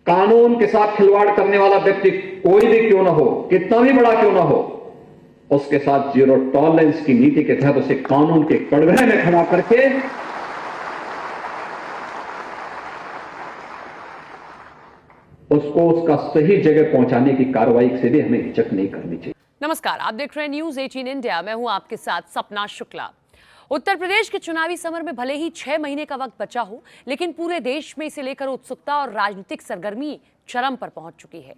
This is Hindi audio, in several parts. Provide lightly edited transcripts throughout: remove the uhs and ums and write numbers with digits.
कानून के साथ खिलवाड़ करने वाला व्यक्ति कोई भी क्यों ना हो, कितना भी बड़ा क्यों ना हो, उसके साथ जीरो टॉलरेंस की नीति के तहत उसे कानून के कड़घरे में खड़ा करके उसको उसका सही जगह पहुंचाने की कार्रवाई से भी हमें हिचक नहीं करनी चाहिए। नमस्कार, आप देख रहे हैं न्यूज 18 इंडिया। मैं हूं आपके साथ सपना शुक्ला। उत्तर प्रदेश के चुनावी समर में भले ही 6 महीने का वक्त बचा हो, लेकिन पूरे देश में इसे लेकर उत्सुकता और राजनीतिक सरगर्मी चरम पर पहुंच चुकी है।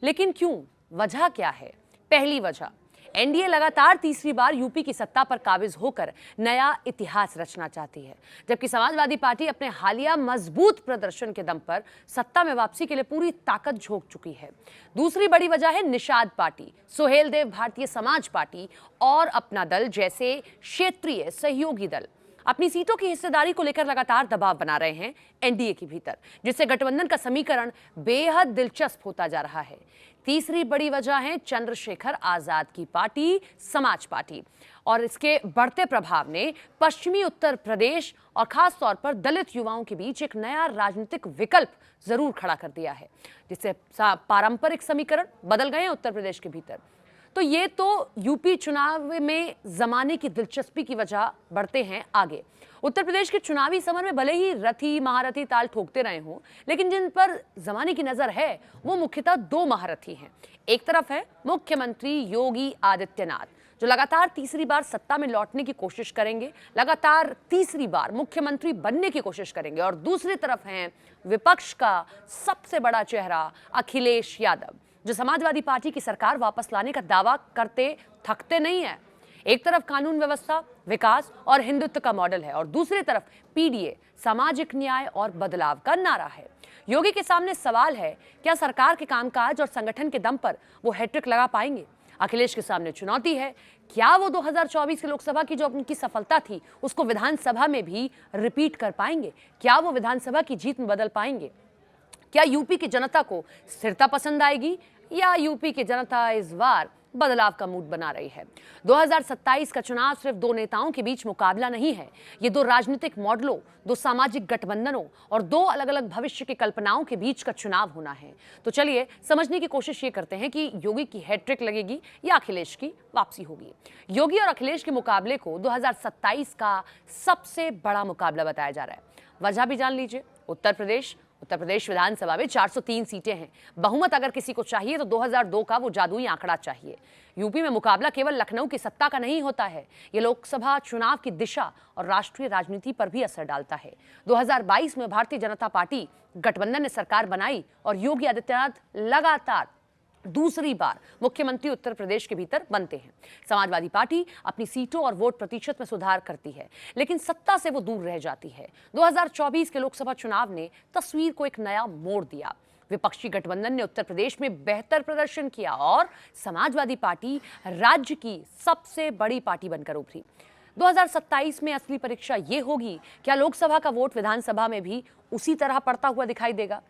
लेकिन क्यों? वजह क्या है? पहली वजह, एनडीए लगातार तीसरी बार यूपी की सत्ता पर काबिज होकर नया इतिहास रचना चाहती है, जबकि समाजवादी पार्टी अपने हालिया मजबूत प्रदर्शन के दम पर सत्ता में वापसी के लिए पूरी ताकत झोंक चुकी है। दूसरी बड़ी वजह है निषाद पार्टी, सुहेलदेव भारतीय समाज पार्टी और अपना दल जैसे क्षेत्रीय सहयोगी दल अपनी सीटों की हिस्सेदारी को लेकर लगातार दबाव बना रहे हैं एनडीए के भीतर, जिससे गठबंधन का समीकरण बेहद दिलचस्प होता जा रहा है। तीसरी बड़ी वजह है चंद्रशेखर आजाद की पार्टी समाज पार्टी, और इसके बढ़ते प्रभाव ने पश्चिमी उत्तर प्रदेश और खास तौर पर दलित युवाओं के बीच एक नया राजनीतिक विकल्प जरूर खड़ा कर दिया है, जिससे पारंपरिक समीकरण बदल गए हैं उत्तर प्रदेश के भीतर। तो ये तो यूपी चुनाव में जमाने की दिलचस्पी की वजह। बढ़ते हैं आगे। उत्तर प्रदेश के चुनावी समर में भले ही रथी महारथी ताल ठोकते रहे हों, लेकिन जिन पर जमाने की नजर है वो मुख्यतः दो महारथी हैं। एक तरफ है मुख्यमंत्री योगी आदित्यनाथ, जो लगातार तीसरी बार सत्ता में लौटने की कोशिश करेंगे, लगातार तीसरी बार मुख्यमंत्री बनने की कोशिश करेंगे। और दूसरी तरफ है विपक्ष का सबसे बड़ा चेहरा अखिलेश यादव, जो समाजवादी पार्टी की सरकार वापस लाने का दावा करते थकते नहीं है। एक तरफ कानून व्यवस्था, विकास और हिंदुत्व का मॉडल है, और दूसरी तरफ पीडीए, सामाजिक न्याय और बदलाव का नारा है। योगी के सामने सवाल है, क्या सरकार के कामकाज और संगठन के दम पर वो हैट्रिक लगा पाएंगे? अखिलेश के सामने चुनौती है, क्या वो 2024 की लोकसभा की जो उनकी सफलता थी उसको विधानसभा में भी रिपीट कर पाएंगे? क्या वो विधानसभा की जीत में बदल पाएंगे? क्या यूपी की जनता को स्थिरता पसंद आएगी, या यूपी की जनता इस बार बदलाव का मूड बना रही है? 2027 का चुनाव सिर्फ दो नेताओं के बीच मुकाबला नहीं है, ये दो राजनीतिक मॉडलों, दो सामाजिक गठबंधनों और दो अलग अलग भविष्य की कल्पनाओं के बीच का चुनाव होना है। तो चलिए समझने की कोशिश ये करते हैं कि योगी की हैट्रिक लगेगी या अखिलेश की वापसी होगी। योगी और अखिलेश के मुकाबले को 2027 का सबसे बड़ा मुकाबला बताया जा रहा है। वजह भी जान लीजिए। उत्तर प्रदेश विधानसभा में 403 सीटें हैं। बहुमत अगर किसी को चाहिए तो 2002 का वो जादुई आंकड़ा चाहिए। यूपी में मुकाबला केवल लखनऊ की सत्ता का नहीं होता है, ये लोकसभा चुनाव की दिशा और राष्ट्रीय राजनीति पर भी असर डालता है। 2022 में भारतीय जनता पार्टी गठबंधन ने सरकार बनाई और योगी आदित्यनाथ लगातार दूसरी बार मुख्यमंत्री उत्तर प्रदेश के भीतर बनते हैं। समाजवादी पार्टी अपनी सीटों और वोट प्रतिशत में सुधार करती है, लेकिन सत्ता से वो दूर रह जाती है। 2024 के लोकसभा चुनाव ने तस्वीर को एक नया मोड़ दिया। विपक्षी गठबंधन ने उत्तर प्रदेश में बेहतर प्रदर्शन किया और समाजवादी पार्टी राज्य की सबसे बड़ी पार्टी बनकर उभरी। 2027 में असली परीक्षा ये होगी, क्या लोकसभा का वोट विधानसभा में भी उसी तरह पड़ता हुआ दिखाई देगा?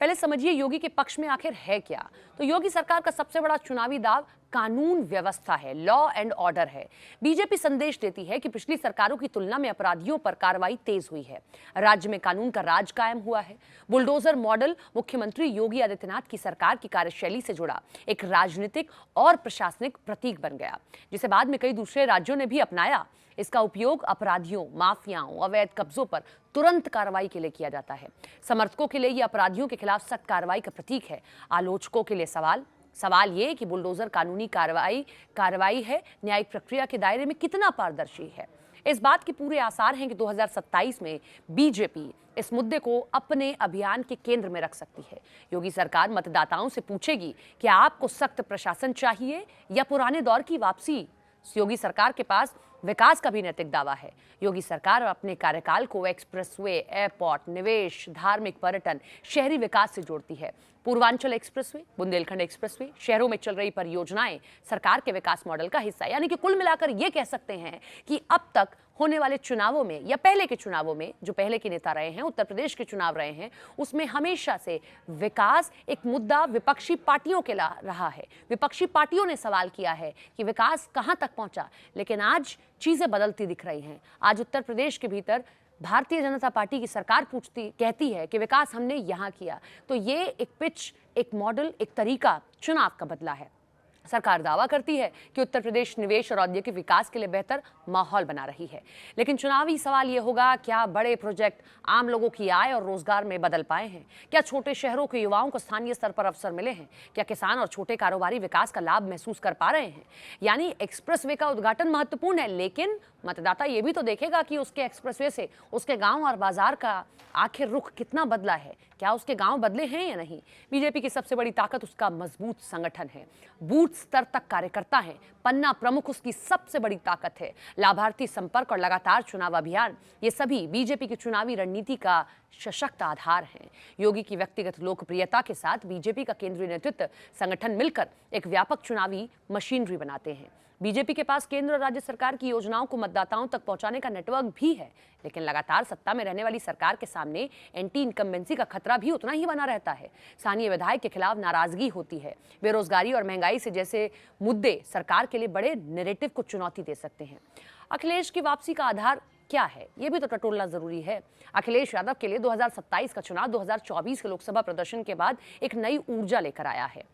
पहले समझिए योगी के पक्ष में आखिर है क्या। तो योगी सरकार का सबसे बड़ा चुनावी दाव कानून व्यवस्था है, लॉ एंड ऑर्डर है। बीजेपी संदेश देती है कि पिछली सरकारों की तुलना में अपराधियों पर कार्रवाई तेज हुई है, राज्य में कानून का राज कायम हुआ है। बुलडोजर मॉडल मुख्यमंत्री योगी आदित्यनाथ की सरकार की कार्यशैली से जुड़ा एक राजनीतिक और प्रशासनिक प्रतीक बन गया, जिसे बाद में कई दूसरे राज्यों ने भी अपनाया। इसका उपयोग अपराधियों, माफियाओं, अवैध कब्जों पर तुरंत कार्रवाई के लिए किया जाता है। समर्थकों के लिए यह अपराधियों के खिलाफ सख्त कार्रवाई का प्रतीक है। आलोचकों के लिए सवाल ये कि बुलडोजर कानूनी कार्रवाई है, न्यायिक प्रक्रिया के दायरे में कितना पारदर्शी है। इस बात के पूरे आसार हैं कि 2027 में बीजेपी इस मुद्दे को अपने अभियान के केंद्र में रख सकती है। योगी सरकार मतदाताओं से पूछेगी कि आपको सख्त प्रशासन चाहिए या पुराने दौर की वापसी। योगी सरकार के पास विकास का भी नैतिक दावा है। योगी सरकार अपने कार्यकाल को एक्सप्रेसवे, एयरपोर्ट, निवेश, धार्मिक पर्यटन, शहरी विकास से जोड़ती है। पूर्वांचल एक्सप्रेसवे, बुंदेलखंड एक्सप्रेसवे, शहरों में चल रही परियोजनाएं सरकार के विकास मॉडल का हिस्सा, यानी कि कुल मिलाकर ये कह सकते हैं कि अब तक होने वाले चुनावों में या पहले के चुनावों में, जो पहले के नेता रहे हैं, उत्तर प्रदेश के चुनाव रहे हैं, उसमें हमेशा से विकास एक मुद्दा विपक्षी पार्टियों के रहा है। विपक्षी पार्टियों ने सवाल किया है कि विकास कहां तक पहुंचा, लेकिन आज चीजें बदलती दिख रही हैं। आज उत्तर प्रदेश के भीतर भारतीय जनता पार्टी की सरकार कहती है कि विकास हमने यहां किया, तो ये एक पिच, एक मॉडल, एक तरीका चुनाव का बदला है। सरकार दावा करती है कि उत्तर प्रदेश निवेश और औद्योगिक विकास के लिए बेहतर माहौल बना रही है, लेकिन चुनावी सवाल यह होगा, क्या बड़े प्रोजेक्ट आम लोगों की आय और रोजगार में बदल पाए हैं? क्या छोटे शहरों के युवाओं को स्थानीय स्तर पर अवसर मिले हैं? क्या किसान और छोटे कारोबारी विकास का लाभ महसूस कर पा रहे हैं? यानी एक्सप्रेसवे का उद्घाटन महत्वपूर्ण है, लेकिन मतदाता ये भी तो देखेगा कि उसके एक्सप्रेसवे से उसके गांव और बाजार का आखिर रुख कितना बदला है। क्या उसके गांव बदले हैं या नहीं? बीजेपी की सबसे बड़ी ताकत उसका मजबूत संगठन है, बूथ स्तर तक कार्यकर्ता है, पन्ना प्रमुख उसकी सबसे बड़ी ताकत है, लाभार्थी संपर्क और लगातार चुनाव अभियान, ये सभी बीजेपी की चुनावी रणनीति का सशक्त आधार हैं। योगी की व्यक्तिगत लोकप्रियता के साथ बीजेपी का केंद्रीय नेतृत्व संगठन मिलकर एक व्यापक चुनावी मशीनरी बनाते हैं। बीजेपी के पास केंद्र और राज्य सरकार की योजनाओं को मतदाताओं तक पहुंचाने का नेटवर्क भी है, लेकिन लगातार सत्ता में रहने वाली सरकार के सामने एंटी इनकम्बेंसी का खतरा भी उतना ही बना रहता है। स्थानीय विधायक के खिलाफ नाराजगी होती है। बेरोजगारी और महंगाई से जैसे मुद्दे सरकार के लिए बड़े नैरेटिव को चुनौती दे सकते हैं। अखिलेश की वापसी का आधार क्या है, ये भी तो टटोलना जरूरी है। अखिलेश यादव के लिए 2027 का चुनाव 2024 के लोकसभा प्रदर्शन के बाद एक नई ऊर्जा लेकर आया है।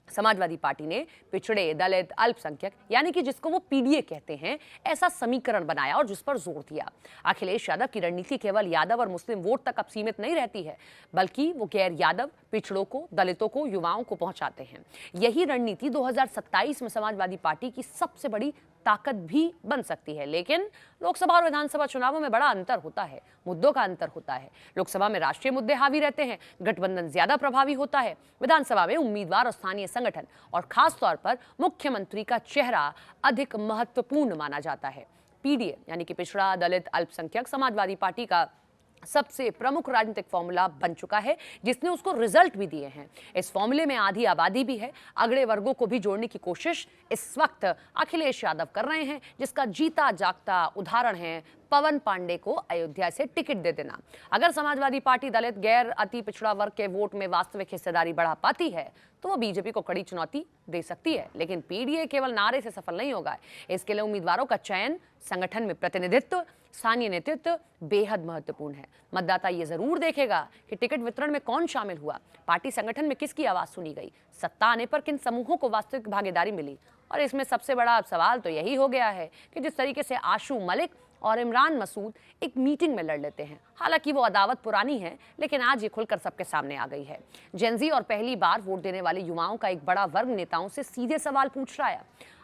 समाजवादी पार्टी ने पिछड़े, दलित, अल्पसंख्यक यानी कि जिसको वो पीडीए कहते हैं, ऐसा समीकरण बनाया और जिस पर जोर दिया। अखिलेश यादव की रणनीति केवल यादव और मुस्लिम वोट तक अब सीमित नहीं रहती है, बल्कि वो गैर यादव, पिछड़ों को, दलितों को, युवाओं को पहुंचाते हैं। यही रणनीति 2027 में समाजवादी पार्टी की सबसे बड़ी ताकत भी बन सकती है। लेकिन लोकसभा और विधानसभा चुनावों में बड़ा अंतर होता है, मुद्दों का अंतर होता है। लोकसभा में राष्ट्रीय मुद्दे हावी रहते हैं, गठबंधन ज्यादा प्रभावी होता है। विधानसभा में उम्मीदवार और स्थानीय संगठन और खास तौर पर मुख्यमंत्री का चेहरा अधिक महत्वपूर्ण माना जाता है। पीडीए यानी कि पिछड़ा, दलित, अल्पसंख्यक समाजवादी पार्टी का सबसे प्रमुख राजनीतिक फॉर्मूला बन चुका है, जिसने उसको रिजल्ट भी दिए हैं। इस फॉर्मूले में आधी आबादी भी है। अगड़े वर्गों को भी जोड़ने की कोशिश इस वक्त अखिलेश यादव कर रहे हैं, जिसका जीता जागता उदाहरण है पवन पांडे को अयोध्या से टिकट दे देना। अगर समाजवादी पार्टी दलित, गैर, अति पिछड़ा वर्ग के वोट में वास्तविक हिस्सेदारी बढ़ा पाती है तो वो बीजेपी को कड़ी चुनौती दे सकती है। लेकिन पीडीए केवल नारे से सफल नहीं होगा। इसके लिए उम्मीदवारों का चयन, संगठन में प्रतिनिधित्व, स्थानीय नेतृत्व बेहद महत्वपूर्ण है। मतदाता ये जरूर देखेगा कि टिकट वितरण में कौन शामिल हुआ, पार्टी संगठन में किसकी आवाज सुनी गई, सत्ता आने पर किन समूहों को वास्तविक भागीदारी मिली। और इसमें सबसे बड़ा सवाल तो यही हो गया है कि जिस तरीके से आशू मलिक और इमरान मसूद एक मीटिंग में लड़ लेते हैं, हालांकि वो अदावत पुरानी है, लेकिन आज ये खुलकर सबके सामने आ गई है। जेनजी और पहली बार वोट देने वाले युवाओं का एक बड़ा वर्ग नेताओं से सीधे सवाल पूछ रहा है।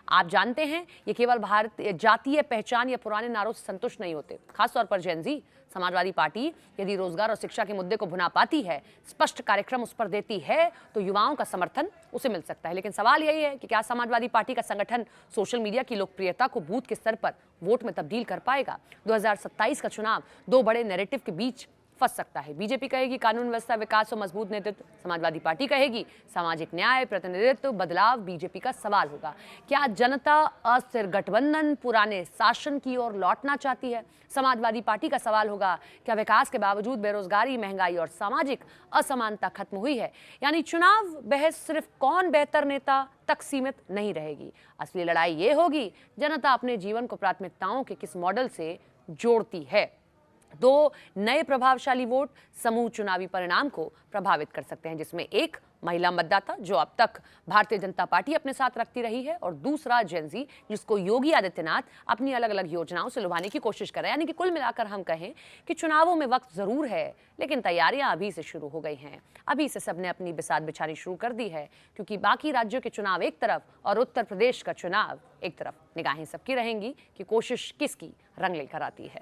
आप जानते हैं, ये केवल भारतीय जातीय पहचान या पुराने नारों से संतुष्ट नहीं होते। खासतौर पर जेनजी। समाजवादी पार्टी यदि रोजगार और शिक्षा के मुद्दे को भुना पाती है, स्पष्ट कार्यक्रम उस पर देती है, तो युवाओं का समर्थन उसे मिल सकता है। लेकिन सवाल यही है कि क्या समाजवादी पार्टी का संगठन सोशल मीडिया की लोकप्रियता को बूथ के स्तर पर वोट में तब्दील कर पाएगा? 2027 का चुनाव दो बड़े नैरेटिव के बीच फंस सकता है। बीजेपी कहेगी कानून व्यवस्था, विकास और मजबूत नेतृत्व, समाजवादी पार्टी कहेगी सामाजिक न्याय, प्रतिनिधित्व, बदलाव। बीजेपी का सवाल होगा, क्या जनता अस्थिर गठबंधन, पुराने शासन की ओर लौटना चाहती है? समाजवादी पार्टी का सवाल होगा, क्या विकास के बावजूद बेरोजगारी, महंगाई और सामाजिक असमानता खत्म हुई है? यानी चुनाव बहस सिर्फ कौन बेहतर नेता तक सीमित नहीं रहेगी। असली लड़ाई ये होगी, जनता अपने जीवन को प्राथमिकताओं के किस मॉडल से जोड़ती है। दो नए प्रभावशाली वोट समूह चुनावी परिणाम को प्रभावित कर सकते हैं, जिसमें एक महिला मतदाता जो अब तक भारतीय जनता पार्टी अपने साथ रखती रही है, और दूसरा जेनजी जिसको योगी आदित्यनाथ अपनी अलग अलग योजनाओं से लुभाने की कोशिश कर रहे हैं। यानी कि कुल मिलाकर हम कहें कि चुनावों में वक्त जरूर है, लेकिन तैयारियां अभी से शुरू हो गई हैं। अभी से सबने अपनी बिसात बिछानी शुरू कर दी है, क्योंकि बाकी राज्यों के चुनाव एक तरफ और उत्तर प्रदेश का चुनाव एक तरफ। निगाहें सबकी रहेंगी कि कोशिश किसकी रंग लेकर आती है।